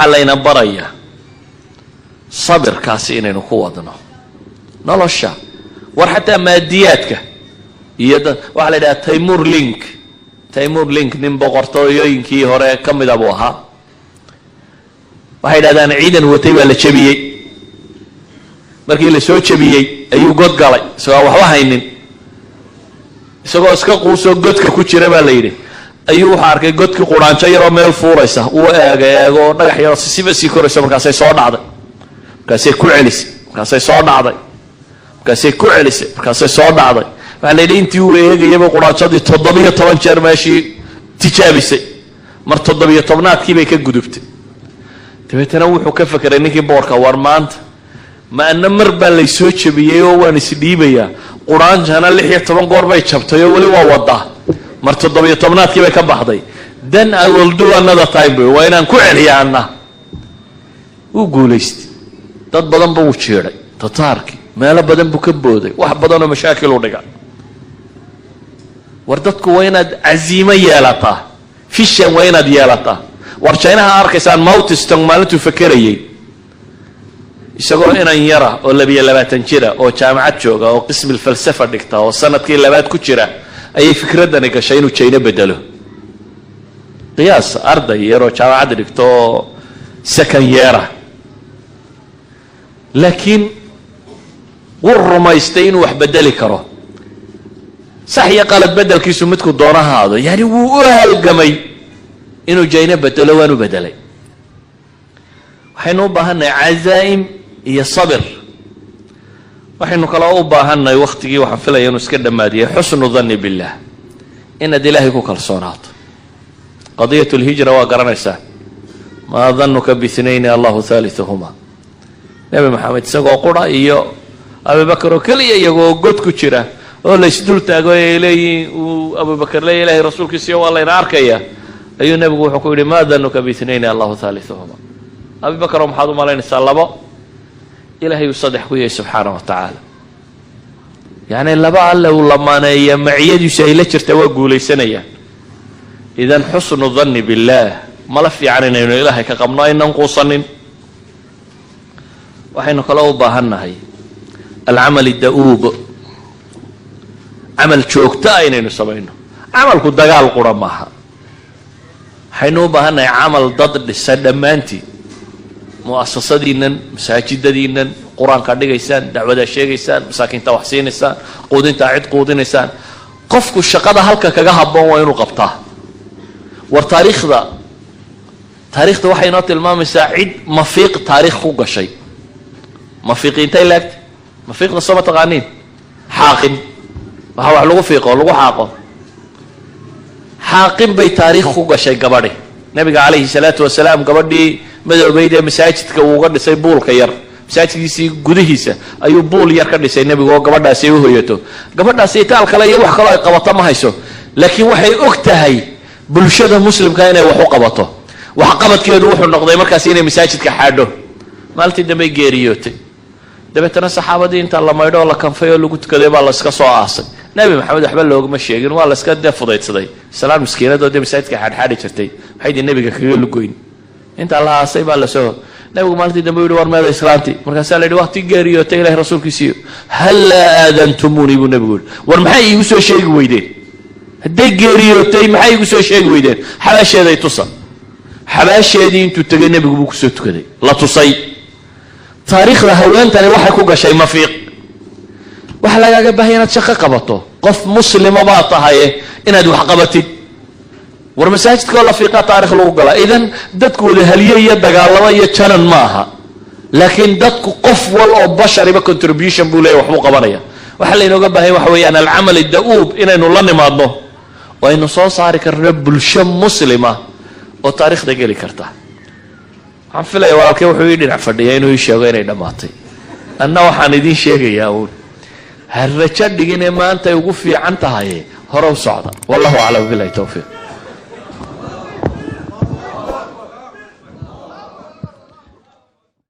وحلينا بريا صبر كاسين نقوضنا نلشة وحتى مادياتك يدا وعلى ده تيمور لينك نبغرتو ينكي هراء كم دبوها وهذا أنا عيدا وتيبا لشبيه markii la soo jabiyay ayuu god galay soo wax haynin isagoo iska quuso godka ku jira baa la yiri ayuu waxa arkay godkii quraanjo yar oo meel fuuraysa uu eego dhagax yar si korayso markaas ay soo dhacday markaas ay ku celisay markaas ay soo dhacday markaas ay ku celisay markaas ay soo dhacday waxa la yiri intii uu eegayay quraanjadii 17 jeer meeshii tijaabisay mar 17aadkii bay ka gudubtay dabeetana wuxuu ka fakiray ninkii boorka war maanta ما أن مربى اللي يسوي بيه ونسديبيا قرآن جانا اللي هي طبعا قربة يشبته ولي ووضع مرتضى بيطمنات كيف كبحضي then I will do another time وين أنكوع هي عنا وقوليست تد بدن بوشيري تطاركي ما لا بدن بكبودي واحد بدن مشاكل ورجع وردتك وين عزيمة يالتا فيش وين ديالتا ورشينها أركسان موت استعمالته فكريه isagoo inaan yara oo 22 jira oo jaamacad jooga oo qism falsafa dhigta oo sanadkii labaad ku jira ayay fikradani gashay inuu China bedelo qiyaas arday yar oo jaamacad dhigto second year laakiin warrumaystay inuu wax bedeli karo sax ya qalad bedelkiisu midku doonahaado yani wuu u halgamay inuu China bedelo waanu bedelay waxaynu u baahannahay azaim iyo sabir waxaynu kala u baahannahay waqtigii waxa filaya inuu iska dhamaadiyo xusnu dhanni billah in ilaahay ku kalsoonaato qadiyatu alhijra wa garanaysa ma dhannuka bi ithnayn Allahu thalithuhuma nabi maxamed isagoo qura iyo Abu Bakr oo kaliya iyagoo god ku jira oo la isdul taago uu Abu Bakr la ilaahay rasuulkiisa waa la arkaya ayuu nabigu wuxuu ku yiri ma dhannuka bi ithnayn Allahu thalithuhuma Abu Bakr maxaad u malaynaysaa labo إلهي يصدح وياه سبحانه وتعالى يعني لبا الله ولمانيا معيد يسهل ترتوى قولي سنيا إذا حسن الظن بالله ما لف يعني إنه إلهي كقمنا إن ننقصن وحين قالوا باهنهي العمل الدؤوب عمل شوكتا إنه سبينه عمل كدقال قرمها حينو باهنهي عمل ضد السدمانتي مؤسساتنا مساجدنا قرآن كدغيسان دعوة شيغيسان مساكين توحسينيسان قودينتا عيد قودينيسان قفكو الشقاده halka kaga habboon waa inuu qabtaa war taariikhda waxay noo tilmaamaysaa cid mafiiq taariikh ku gashay mafiiqinta ilaagta mafiiqda soo taqaaniin xaaqin waxa wax lagu fiiqo lagu xaaqo xaaqin bay taariikh ku gashay gabadhi nabiga kaleey salaatu wasalaam gabadhii madowbayda masaajidka uu uga dhisay buulka yar masaajidkiisii gudihiisa ayuu buul yar ka dhisay nabiga oo gabadhaas ay u hooyato gabadhaas ay taal kale iyo wax kale ay qabato ma hayso laakiin waxay og tahay bulshada muslimka inay wax u qabato wax qabadkeedu wuxuu noqday markaas inay masaajidka xaadho maaltii dambe geeriyootay dabeetana saxaabadii inta la maydho la kanfay oo lagu tukaday baa la iska soo aasay nabi maxamed waxba loogama sheegin waa la iska defudaydsaday salaam miskiinada oo masaajidka xaadxaadi jirtay waxay nabiga kaga lugoyn inta Allah aasay baa la soo nabigu maaltii dambe yiri war meeda islaanti markaas la yiri waqti geeriyootay ilaahay rasuulkiisiyo hal aadantumuni bu nabigu war maxay igu soo sheegi weydeen haday geeriyootay maxay igu soo sheegi weydeen xalaasheeday tusa xalaasheedii intuu tagay nabigu buu ku soo tukaday la tusay taariikhda haweentani waxay ku gashay mafiiq waxa lagaaga baahan inaad shaqo qabato qof muslima baa tahay inaad wax qabatid war masaajidka la fiiqa taariikh lagu gala idan dadku wada haliyay dagaalama iyo janan maaha laakiin dadku qof wal oo bashariba contribution buu leeyahay wax uu qabanaya waxa la inooga baahay waxa weeyaan al-amal ad-da'ub inaynu la nimaadno oo aynu soo saari karno bulsho muslima oo taariikhda gali karta waxaan filayaa walaalkay wuxuu ii dhinac fadhiyaa inuu ii sheego inay dhamaatay anna waxaan idin sheegayaa oo harraja dhigin maanta ugu fiican tahay hore u socda wallahu a'lam billahi tawfiiq